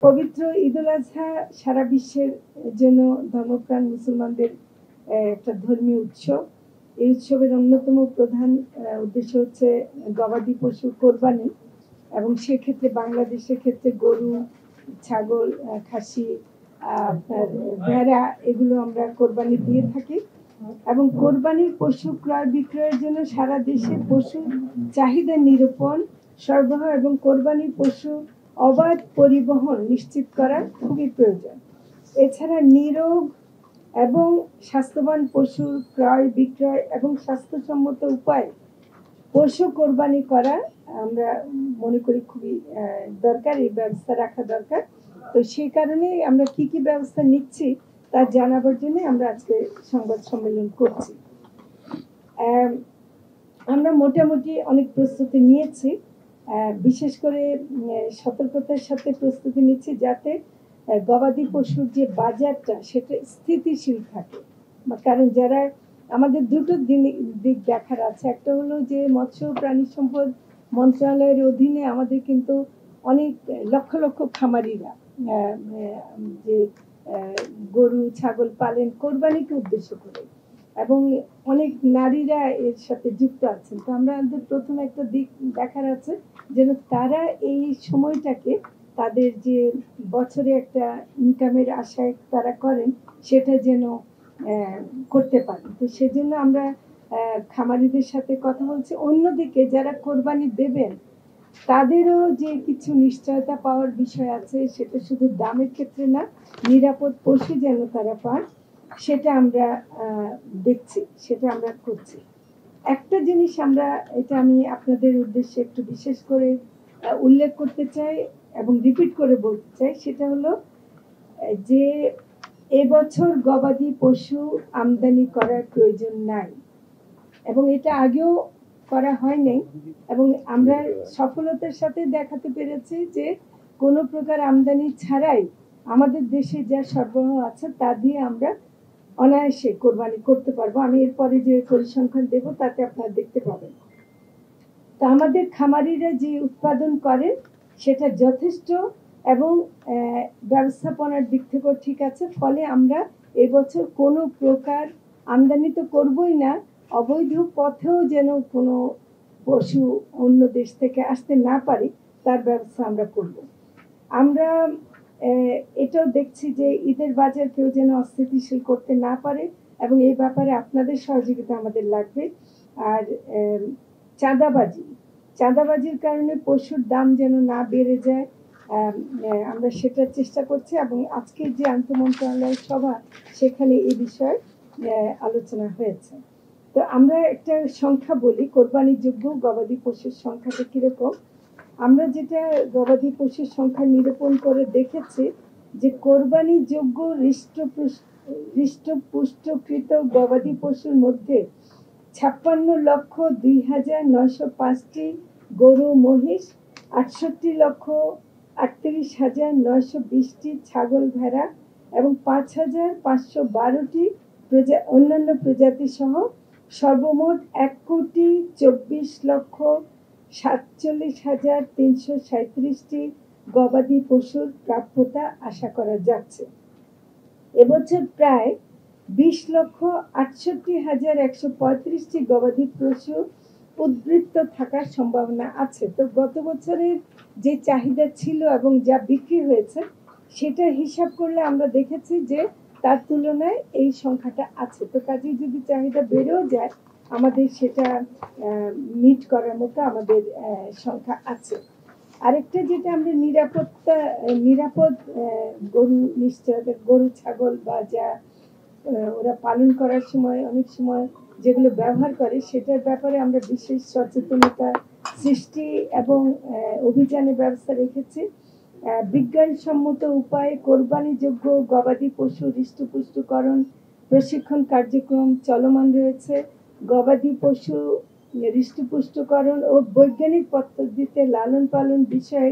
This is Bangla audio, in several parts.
পবিত্র ঈদুল আজহা সারা বিশ্বের জন্য ধর্মপ্রাণ মুসলমানদের একটা ধর্মীয় উৎসব। এই উৎসবের অন্যতম প্রধান উদ্দেশ্য হচ্ছে গবাদি পশু কোরবানি, এবং সেক্ষেত্রে বাংলাদেশের ক্ষেত্রে গরু, ছাগল, খাসি, আপনার ভেড়া, এগুলো আমরা কোরবানি দিয়ে থাকি। এবং কোরবানির পশু ক্রয় বিক্রয়ের জন্য সারা দেশে পশুর চাহিদা নিরূপণ, সরবরাহ এবং কোরবানির পশু অবাধ পরিবহন নিশ্চিত করা খুবই প্রয়োজন। এছাড়া নিরোগ এবং স্বাস্থ্যবান পশুর ক্রয় বিক্রয় এবং স্বাস্থ্যসম্মত উপায় পশু কোরবানি করা আমরা মনে করি খুবই দরকার, এই ব্যবস্থা রাখা দরকার। তো সেই কারণে আমরা কি কি ব্যবস্থা নিচ্ছি তা জানাবার জন্য আমরা আজকে সংবাদ সম্মেলন করছি। আমরা মোটামুটি অনেক প্রস্তুতি নিয়েছি, বিশেষ করে সতর্কতার সাথে প্রস্তুতি নিচ্ছি যাতে গবাদি পশুর যে বাজারটা সেটা স্থিতিশীল থাকে। কারণ যারা আমাদের দুটো দিক দেখার আছে, একটা হলো যে মৎস্য প্রাণী সম্পদ মন্ত্রণালয়ের অধীনে আমাদের কিন্তু অনেক লক্ষ লক্ষ খামারিরা যে গরু ছাগল পালেন কোরবানিকে উদ্দেশ্য করে, এবং অনেক নারীরা এর সাথে যুক্ত আছেন। তো আমাদের প্রথমে একটা দিক দেখার আছে যেন তারা এই সময়টাকে তাদের যে বছরে একটা ইনকামের আশায় তারা করেন সেটা যেন করতে পারে। তো সেজন্য আমরা খামারিদের সাথে কথা বলছি। অন্যদিকে যারা কোরবানি দেবেন তাদেরও যে কিছু নিশ্চয়তা পাওয়ার বিষয় আছে, সেটা শুধু দামের ক্ষেত্রে না, নিরাপদ পশু যেন তারা পান সেটা আমরা দেখছি, সেটা আমরা করছি। একটা জিনিস আমরা, এটা আমি আপনাদের উদ্দেশ্যে একটু বিশেষ করে উল্লেখ করতে চাই এবং রিপিট করে বলতে চাই, সেটা হলো যে এবছর গবাদি পশু আমদানি করার প্রয়োজন নাই, এবং এটা আগেও করা হয়নি, এবং আমরা সফলতার সাথে দেখাতে পেরেছি যে কোনো প্রকার আমদানি ছাড়াই আমাদের দেশে যা সরবরাহ আছে তা দিয়ে আমরা অনায়াসে কোরবানি করতে পারবো। আমি এরপরে যে পরিসংখ্যান দেব তাতে আপনারা দেখতে পাবেন। তা আমাদের খামারিরা যে উৎপাদন করেন সেটা যথেষ্ট এবং ব্যবস্থাপনার দিক থেকেও ঠিক আছে। ফলে আমরা এবছর কোনো প্রকার আমদানি তো করবই না, অবৈধ পথেও যেন কোনো পশু অন্য দেশ থেকে আসতে না পারে তার ব্যবস্থা আমরা করব। আমরা এটাও দেখছি যে ঈদের বাজার কেউ যেন অস্থিতিশীল করতে না পারে, এবং এই ব্যাপারে আপনাদের সহযোগিতা আমাদের লাগবে। আর চাঁদাবাজির কারণে পশুর দাম যেন না বেড়ে যায়, আমরা সেটার চেষ্টা করছি, এবং আজকের যে আন্তঃমন্ত্রণালয় সভা সেখানে এই বিষয়ে আলোচনা হয়েছে। তো আমরা একটা সংখ্যা বলি, কোরবানির যোগ্য গবাদি পশুর সংখ্যাটা কিরকম। আমরা যেটা গবাদি পশুর সংখ্যা নিরূপণ করে দেখেছি যে কোরবানির যোগ্য হৃষ্টপুষ্টকৃত গবাদি পশুর মধ্যে 56,02,905টি গরু মহিষ, 68,38,920টি ছাগল ভেড়া এবং 5,512টি অন্যান্য প্রজাতি সহ সর্বমোট 1,40,47,337টি গবাদি পশুর প্রাপ্যতা আশা করা যাচ্ছে। এবছর প্রায় 20,68,135টি গবাদি পশু উদ্বৃত্ত থাকার সম্ভাবনা আছে। তো গত বছরের যে চাহিদা ছিল এবং যা বিক্রি হয়েছে সেটা হিসাব করলে আমরা দেখেছি যে তার তুলনায় এই সংখ্যাটা আছে। তো কাজেই যদি চাহিদা বেড়েও যায় আমাদের সেটা মিট করার মতো আমাদের সংখ্যা আছে। আরেকটা যেটা আমরা নিরাপদ গরু নিশ্চয়তা, গরু ছাগল বা যা ওরা পালন করার সময় অনেক সময় যেগুলো ব্যবহার করে সেটার ব্যাপারে আমরা বিশেষ সচেতনতা সৃষ্টি এবং অভিযানের ব্যবস্থা রেখেছি। বিজ্ঞানসম্মত উপায়ে কোরবানিযোগ্য গবাদি পশু হৃষ্টপুষ্টকরণ প্রশিক্ষণ কার্যক্রম চলমান রয়েছে। গবাদি পশু হৃষ্টপুষ্টকরণ ও বৈজ্ঞানিক পদ্ধতিতে লালন পালন বিষয়ে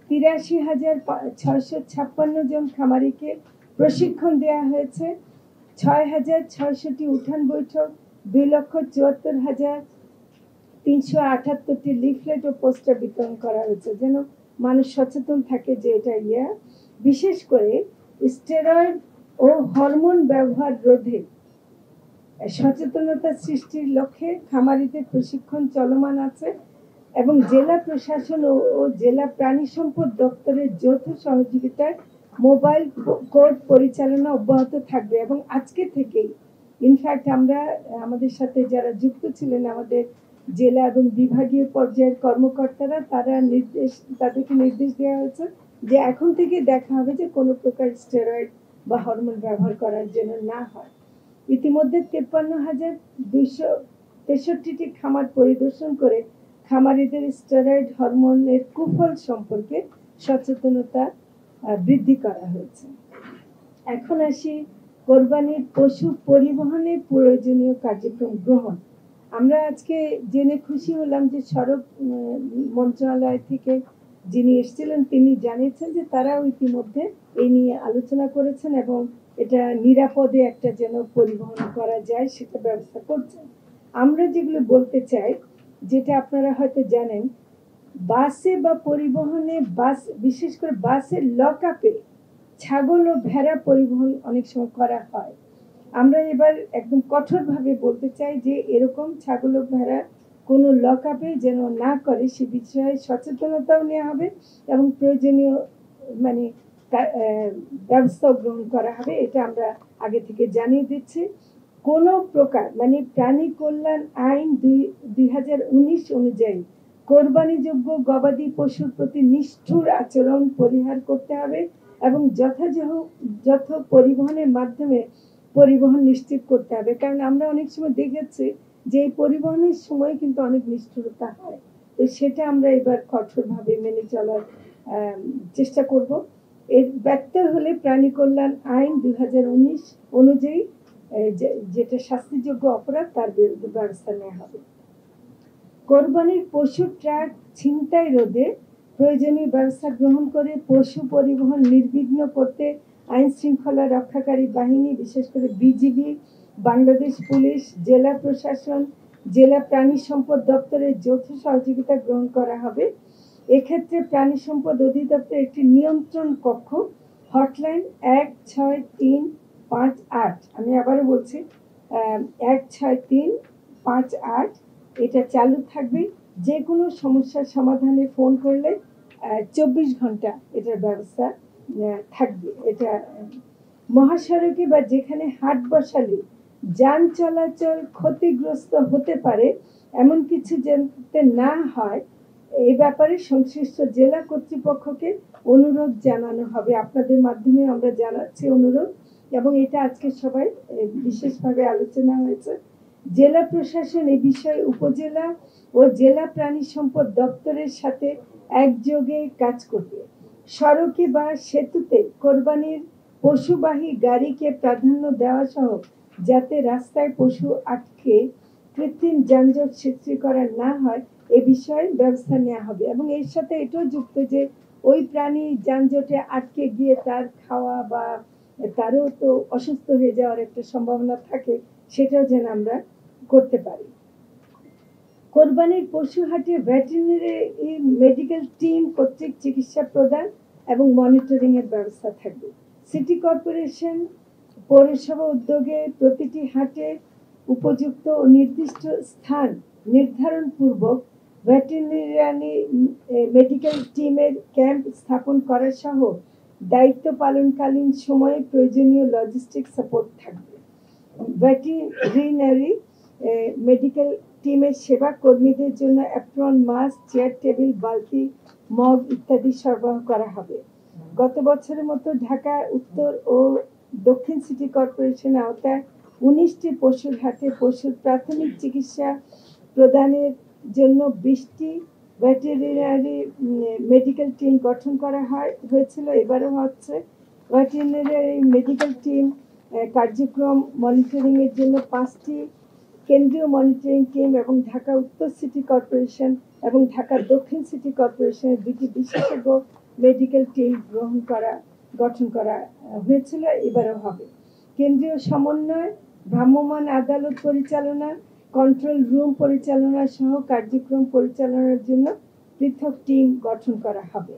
83,656 জন খামারিকে প্রশিক্ষণ দেওয়া হয়েছে। 6,600টি উঠান বৈঠক, 2,74,378টি লিফলেট ও পোস্টার বিতরণ করা হয়েছে যেন মানুষ সচেতন থাকে যে এটা বিশেষ করে স্টেরয়েড ও হরমোন ব্যবহার রোধে সচেতনতা সৃষ্টির লক্ষ্যে খামারিদের প্রশিক্ষণ চলমান আছে এবং জেলা প্রশাসন ও জেলা প্রাণী সম্পদ দপ্তরের যৌথ সহযোগিতায় মোবাইল কোর্ট পরিচালনা অব্যাহত থাকবে। এবং আজকে থেকেই ইনফ্যাক্ট আমরা আমাদের সাথে যারা যুক্ত ছিলেন আমাদের জেলা এবং বিভাগীয় পর্যায়ের কর্মকর্তারা তাদেরকে নির্দেশ দেওয়া হয়েছে যে এখন থেকে দেখা হবে যে কোনো প্রকার স্টেরয়েড বা হরমোন ব্যবহার করার জন্য না হয়। ইতিমধ্যে 53,263টি খামার পরিদর্শন করে খামারিদের স্টেরয়েড হরমোনের কুফল সম্পর্কে সচেতনতা বৃদ্ধি করা হয়েছে। এখন আসি কোরবানির পশু পরিবহনে প্রয়োজনীয় কার্যক্রম গ্রহণ। আমরা আজকে জেনে খুশি হলাম যে সড়ক মন্ত্রণালয় থেকে যিনি এসেছিলেন তিনি জানিয়েছেন যে তারাও ইতিমধ্যে এই নিয়ে আলোচনা করেছেন এবং এটা নিরাপদে একটা যেন পরিবহন করা যায় সেটা ব্যবস্থা করছেন। আমরা যেগুলো বলতে চাই, যেটা আপনারা হয়তো জানেন, বাসে বা পরিবহনে বিশেষ করে বাসের লকআপে ছাগল ও ভেড়া পরিবহন অনেক সময় করা হয়। আমরা এবার একদম কঠোরভাবে বলতে চাই যে এরকম ছাগল ও ভেড়া কোনো লকআপে যেন না করে সে বিষয়ে সচেতনতাও নেওয়া হবে এবং প্রয়োজনীয় মানে ব্যবস্থা গ্রহণ করা হবে। এটা আমরা আগে থেকে জানিয়ে দিচ্ছি। কোনো প্রকার মানে প্রাণী কল্যাণ আইন 2019 অনুযায়ী কোরবানিযোগ্য গবাদি পশুর প্রতি নিষ্ঠুর আচরণ পরিহার করতে হবে এবং যথাযথ পরিবহনের মাধ্যমে পরিবহন নিশ্চিত করতে হবে। কারণ আমরা অনেক সময় দেখেছি যে এই পরিবহনের সময় কিন্তু অনেক নিষ্ঠুরতা হয়, তো সেটা আমরা এবার কঠোরভাবে মেনে চলার চেষ্টা করব। এর ব্যত্যয় হলে প্রাণী কল্যাণ আইন 2019 অনুযায়ী যেটা শাস্তিযোগ্য অপরাধ তার বিরুদ্ধে ব্যবস্থা নেওয়া হবে। কোরবানির পশু ট্রাক ছিনতাই রোধে প্রয়োজনীয় ব্যবস্থা গ্রহণ করে পশু পরিবহন নির্বিঘ্ন করতে আইন শৃঙ্খলা রক্ষাকারী বাহিনী বিশেষ করে বিজিবি, বাংলাদেশ পুলিশ, জেলা প্রশাসন, জেলা প্রাণী সম্পদ দপ্তরের যৌথ সহযোগিতা গ্রহণ করা হবে। এক্ষেত্রে প্রাণী সম্পদ অধিদপ্তর একটি নিয়ন্ত্রণ কক্ষ হটলাইন 16358, আমি আবারও বলছি 16358, এটা চালু থাকবে। যে কোনো সমস্যার সমাধানে ফোন করলে 24 ঘন্টা এটার ব্যবস্থা থাকবে। এটা মহাসড়কে বা যেখানে হাট বসালে যান চলাচল ক্ষতিগ্রস্ত হতে পারে এমন কিছু যাতে না হয় এই ব্যাপারে সংশ্লিষ্ট জেলা কর্তৃপক্ষকে অনুরোধ জানানো হবে। আপনাদের মাধ্যমে আমরা জানাচ্ছি অনুরোধ, এবং এটা আজকে সবাই বিশেষভাবে আলোচনা হয়েছে। জেলা প্রশাসন এই বিষয়ে উপজেলা ও জেলা প্রাণী সম্পদ দপ্তরের সাথে একযোগে কাজ করবে। সড়কে বা সেতুতে কোরবানির পশুবাহী গাড়িকে প্রাধান্য দেওয়া সহ যাতে রাস্তায় পশু আটকে কৃত্রিম যানজট সৃষ্টি করা না হয় এ বিষয়ে ব্যবস্থা নেওয়া হবে। এবং এর সাথে এটাও যুক্ত যে ওই প্রাণী যানজটে আটকে গিয়ে তার খাওয়া বা তারও তো অসুস্থ হয়ে যাওয়ার একটা সম্ভাবনা থাকে, সেটাও যেন আমরা করতে পারি। কোরবানির পশু হাটে ভেটেরিনারি মেডিকেল টিম কর্তৃক চিকিৎসা প্রদান এবং মনিটরিং এর ব্যবস্থা থাকবে। সিটি কর্পোরেশন পৌরসভা উদ্যোগে প্রতিটি হাটে উপযুক্ত ও নির্দিষ্ট স্থান নির্ধারণ পূর্বক ভেটেরিনারি মেডিকেল টিমের ক্যাম্প স্থাপন করা সহ দায়িত্ব পালনকালীন সময়ে প্রয়োজনীয় লজিস্টিক সাপোর্ট থাকবে। ভেটেরিনারি মেডিকেল টিমের সেবা কর্মীদের জন্য অ্যাপ্রন, মাস্ক, চেয়ার টেবিল, বালতি, মগ ইত্যাদি সরবরাহ করা হবে। গত বছরের মতো ঢাকা উত্তর ও দক্ষিণ সিটি কর্পোরেশনের আওতায় 19টি পশুর হাটে পশুর প্রাথমিক চিকিৎসা প্রদানের জন্য 20টি ভেটেরিনারি মেডিকেল টিম গঠন করা হয়েছিল, এবারও হচ্ছে। ভেটেরিনারি মেডিকেল টিম কার্যক্রম মনিটরিং এর জন্য 5টি কেন্দ্রীয় মনিটরিং টিম এবং ঢাকা উত্তর সিটি কর্পোরেশন এবং ঢাকা দক্ষিণ সিটি কর্পোরেশনের 2টি বিশেষজ্ঞ মেডিকেল টিম গঠন করা হয়েছিল, এবারও হবে। কেন্দ্রীয় সমন্বয়, ভ্রাম্যমাণ আদালত পরিচালনা, কন্ট্রোল রুম পরিচালনা সহ কার্যক্রম পরিচালনার জন্য পৃথক টিম গঠন করা হবে।